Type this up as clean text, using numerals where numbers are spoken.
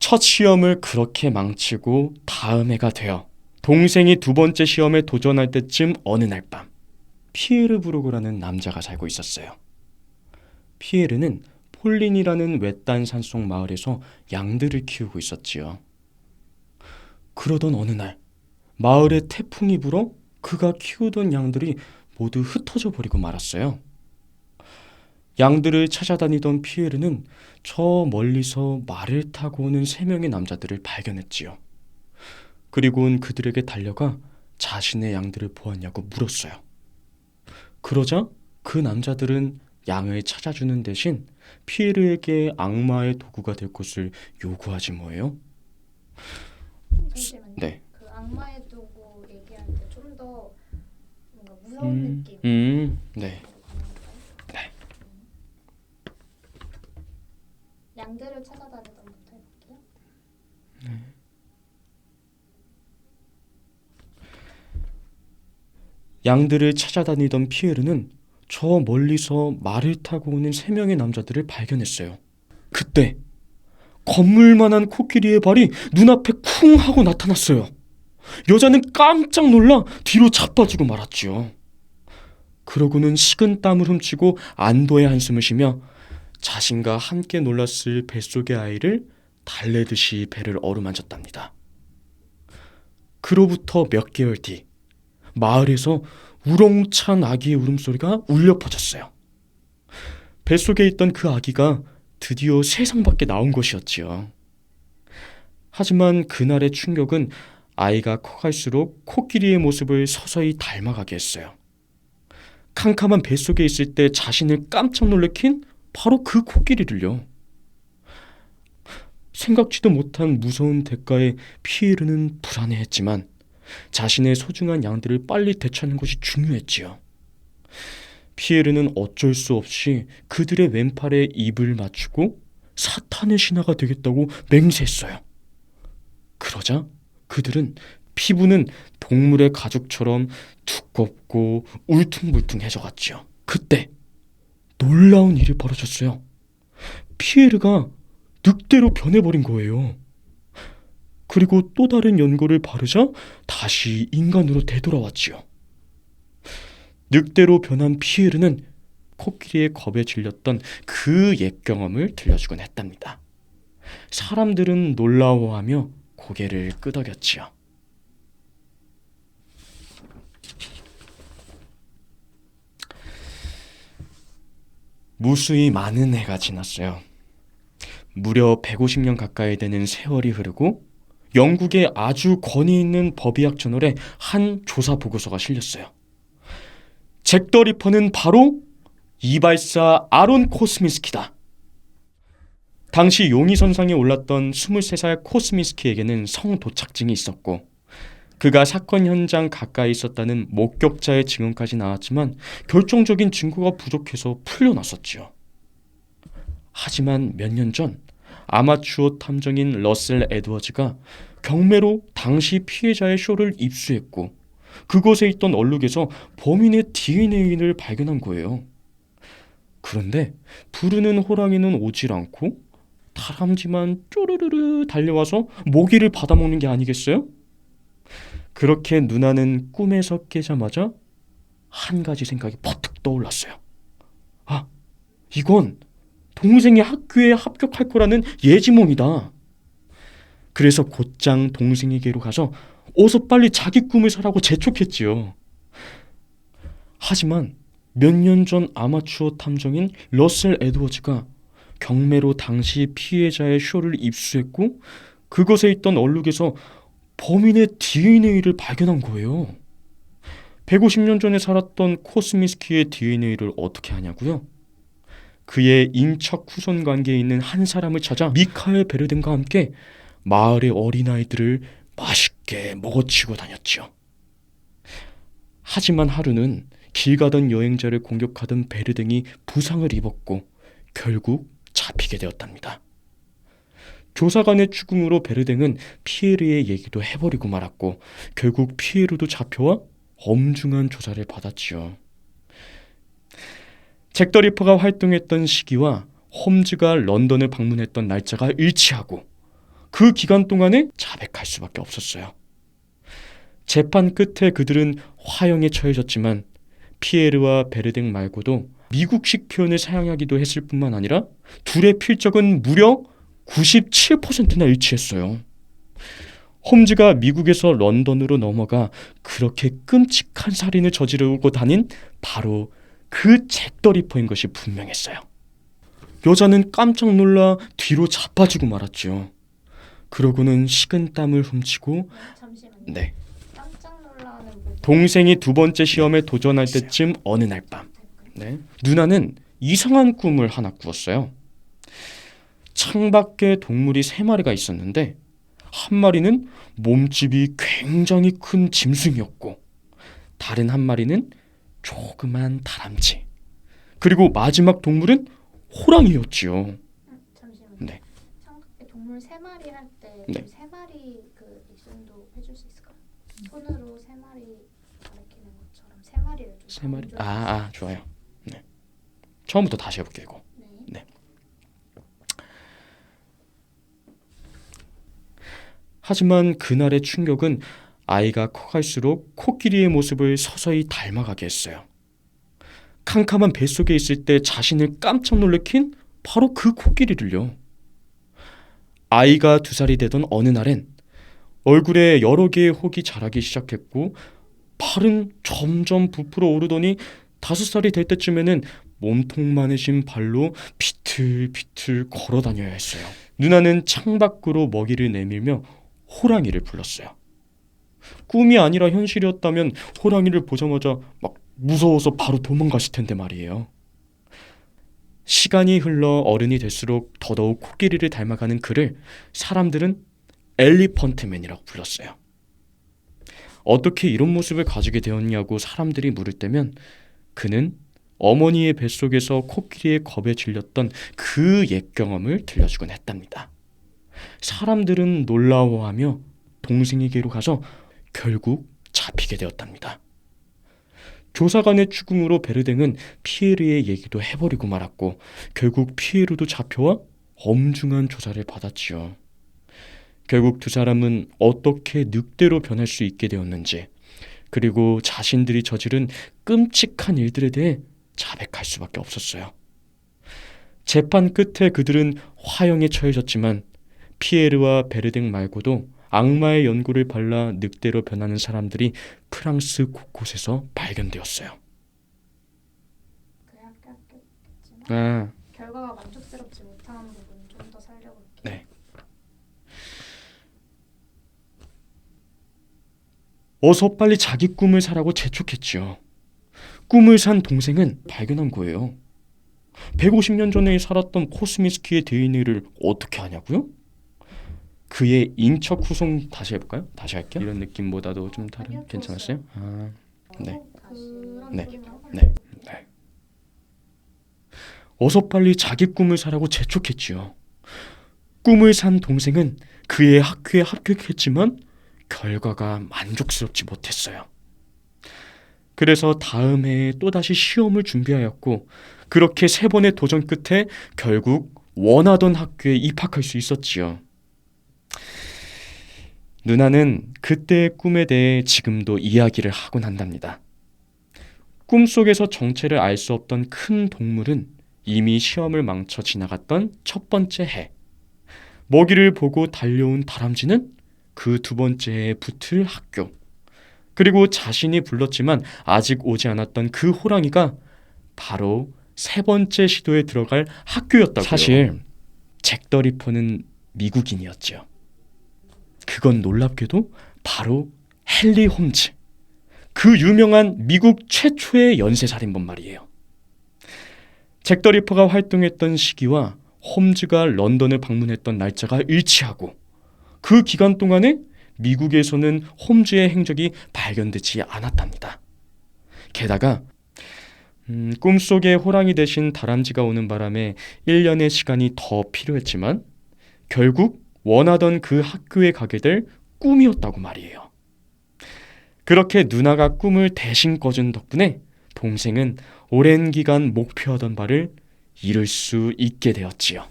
첫 시험을 그렇게 망치고 다음 해가 되어 동생이 두 번째 시험에 도전할 때쯤 어느 날 밤, 피에르 브루그라는 남자가 살고 있었어요. 피에르는 폴린이라는 외딴 산속 마을에서 양들을 키우고 있었지요. 그러던 어느 날 마을에 태풍이 불어 그가 키우던 양들이 모두 흩어져 버리고 말았어요. 양들을 찾아다니던 피에르는 저 멀리서 말을 타고 오는 세 명의 남자들을 발견했지요. 그리고는 그들에게 달려가 자신의 양들을 보았냐고 물었어요. 그러자 그 남자들은 양을 찾아주는 대신 피에르에게 악마의 도구가 될 것을 요구하지 뭐예요? 잠시만요. 네. 그 악마의 도구 얘기할 때 좀 더 뭔가 무서운 느낌. 네. 가능할까요? 네. 양들을 찾아다니던부터 해볼게요. 양들을 찾아다니던 피에르는 저 멀리서 말을 타고 오는 세 명의 남자들을 발견했어요. 그때 건물만한 코끼리의 발이 눈앞에 쿵 하고 나타났어요. 여자는 깜짝 놀라 뒤로 자빠지고 말았지요. 그러고는 식은 땀을 훔치고 안도의 한숨을 쉬며 자신과 함께 놀랐을 뱃속의 아이를 달래듯이 배를 어루만졌답니다. 그로부터 몇 개월 뒤 마을에서 우렁찬 아기의 울음소리가 울려 퍼졌어요. 뱃속에 있던 그 아기가 드디어 세상 밖에 나온 것이었지요. 하지만 그날의 충격은 아이가 커갈수록 코끼리의 모습을 서서히 닮아가게 했어요. 캄캄한 뱃속에 있을 때 자신을 깜짝 놀래킨 바로 그 코끼리를요. 생각지도 못한 무서운 대가에 피에르는 불안해했지만 자신의 소중한 양들을 빨리 되찾는 것이 중요했지요. 피에르는 어쩔 수 없이 그들의 왼팔에 입을 맞추고 사탄의 신하가 되겠다고 맹세했어요. 그러자 그들은 피부는 동물의 가죽처럼 두껍고 울퉁불퉁해져갔지요. 그때 놀라운 일이 벌어졌어요. 피에르가 늑대로 변해버린 거예요. 그리고 또 다른 연고를 바르자 다시 인간으로 되돌아왔지요. 늑대로 변한 피에르는 코끼리의 겁에 질렸던 그 옛 경험을 들려주곤 했답니다. 사람들은 놀라워하며 고개를 끄덕였지요. 무수히 많은 해가 지났어요. 무려 150년 가까이 되는 세월이 흐르고 영국의 아주 권위 있는 법의학 저널에 한 조사 보고서가 실렸어요. 잭 더 리퍼는 바로 이발사 아론 코스민스키다. 당시 용의선상에 올랐던 23살 코스민스키에게는 성도착증이 있었고 그가 사건 현장 가까이 있었다는 목격자의 증언까지 나왔지만 결정적인 증거가 부족해서 풀려났었지요. 하지만 몇 년 전 아마추어 탐정인 러셀 에드워즈가 경매로 당시 피해자의 쇼를 입수했고 그곳에 있던 얼룩에서 범인의 DNA를 발견한 거예요. 그런데 부르는 호랑이는 오질 않고 다람쥐만 쪼르르르 달려와서 모기를 받아먹는 게 아니겠어요? 그렇게 누나는 꿈에서 깨자마자 한 가지 생각이 퍼뜩 떠올랐어요. 아, 이건 동생이 학교에 합격할 거라는 예지몽이다. 그래서 곧장 동생에게로 가서 어서 빨리 자기 꿈을 사라고 재촉했지요. 하지만 몇 년 전 아마추어 탐정인 러셀 에드워즈가 경매로 당시 피해자의 쇼를 입수했고 그것에 있던 얼룩에서 범인의 DNA를 발견한 거예요. 150년 전에 살았던 코스미스키의 DNA를 어떻게 하냐고요? 그의 인척 후손 관계에 있는 한 사람을 찾아 미카엘 베르덴과 함께 마을의 어린아이들을 맛있게 먹어치고 다녔지요. 하지만 하루는 길 가던 여행자를 공격하던 베르댕이 부상을 입었고 결국 잡히게 되었답니다. 조사관의 추궁으로 베르댕은 피에르의 얘기도 해버리고 말았고 결국 피에르도 잡혀와 엄중한 조사를 받았지요. 잭 더 리퍼가 활동했던 시기와 홈즈가 런던을 방문했던 날짜가 일치하고 그 기간 동안에 자백할 수밖에 없었어요. 재판 끝에 그들은 화형에 처해졌지만 피에르와 베르댕 말고도 미국식 표현을 사용하기도 했을 뿐만 아니라 둘의 필적은 무려 97%나 일치했어요. 홈즈가 미국에서 런던으로 넘어가 그렇게 끔찍한 살인을 저지르고 다닌 바로 그 잭 더 리퍼인 것이 분명했어요. 여자는 깜짝 놀라 뒤로 자빠지고 말았죠. 그러고는 식은땀을 훔치고 잠시만요. 네, 깜짝 놀라는 뭐 동생이 두 번째 시험에 도전할 때쯤 어느 날 밤, 네, 누나는 이상한 꿈을 하나 꾸었어요. 창밖에 동물이 3마리가 있었는데 한 마리는 몸집이 굉장히 큰 짐승이었고 다른 한 마리는 조그만 다람쥐, 그리고 마지막 동물은 호랑이였지요. 잠시만요. 네. 삼각대 동물 3마리 할 때 네. 3마리 그 익선도 해줄 수 있을까요? 손으로 3마리 가리키는 것처럼 3마리를 좀 3마리? 좋아요. 네. 처음부터 다시 해볼게요. 이거. 네. 하지만 그날의 충격은 아이가 커갈수록 코끼리의 모습을 서서히 닮아가게 했어요. 캄캄한 뱃속에 있을 때 자신을 깜짝 놀래킨 바로 그 코끼리를요. 아이가 2살이 되던 어느 날엔 얼굴에 여러 개의 혹이 자라기 시작했고 팔은 점점 부풀어 오르더니 5살이 될 때쯤에는 몸통만해진 발로 비틀비틀 걸어 다녀야 했어요. 누나는 창밖으로 먹이를 내밀며 호랑이를 불렀어요. 꿈이 아니라 현실이었다면 호랑이를 보자마자 막 무서워서 바로 도망갔을 텐데 말이에요. 시간이 흘러 어른이 될수록 더더욱 코끼리를 닮아가는 그를 사람들은 엘리펀트맨이라고 불렀어요. 어떻게 이런 모습을 가지게 되었냐고 사람들이 물을 때면 그는 어머니의 뱃속에서 코끼리의 겁에 질렸던 그 옛 경험을 들려주곤 했답니다. 사람들은 놀라워하며 동생에게로 가서 결국 잡히게 되었답니다. 조사관의 추궁으로 베르댕은 피에르의 얘기도 해버리고 말았고 결국 피에르도 잡혀와 엄중한 조사를 받았지요. 결국 두 사람은 어떻게 늑대로 변할 수 있게 되었는지, 그리고 자신들이 저지른 끔찍한 일들에 대해 자백할 수밖에 없었어요. 재판 끝에 그들은 화형에 처해졌지만 피에르와 베르댕 말고도 악마의 연고를 발라 늑대로 변하는 사람들이 프랑스 곳곳에서 발견되었어요. 그래 합격했지만 아, 결과가 만족스럽지 못한 부분 좀 더 살려볼게요. 네. 어서 빨리 자기 꿈을 사라고 재촉했지요. 꿈을 산 동생은 발견한 거예요. 150년 전에 살았던 코스미스키의 DNA를 어떻게 하냐고요? 그의 인척 후손 다시 해볼까요? 다시 할게요. 이런 느낌보다도 좀 다른. 아니요, 괜찮았어요? 네. 그런 네. 소리만 하고 네. 네. 어서 빨리 자기 꿈을 사라고 재촉했지요. 꿈을 산 동생은 그의 학교에 합격했지만 결과가 만족스럽지 못했어요. 그래서 다음 해에 또다시 시험을 준비하였고 그렇게 3번의 도전 끝에 결국 원하던 학교에 입학할 수 있었지요. 누나는 그때의 꿈에 대해 지금도 이야기를 하곤 한답니다. 꿈속에서 정체를 알 수 없던 큰 동물은 이미 시험을 망쳐 지나갔던 첫 번째 해, 먹이를 보고 달려온 다람쥐는 그 2번째 해에 붙을 학교, 그리고 자신이 불렀지만 아직 오지 않았던 그 호랑이가 바로 3번째 시도에 들어갈 학교였다고요. 사실 잭 더 리퍼는 미국인이었죠. 그건 놀랍게도 바로 헨리 홈즈, 그 유명한 미국 최초의 연쇄살인범 말이에요. 잭 더 리퍼가 활동했던 시기와 홈즈가 런던을 방문했던 날짜가 일치하고 그 기간 동안에 미국에서는 홈즈의 행적이 발견되지 않았답니다. 게다가 꿈속에 호랑이 대신 다람쥐가 오는 바람에 1년의 시간이 더 필요했지만 결국 원하던 그 학교에 가게 될 꿈이었다고 말이에요. 그렇게 누나가 꿈을 대신 꿔준 덕분에 동생은 오랜 기간 목표하던 바를 이룰 수 있게 되었지요.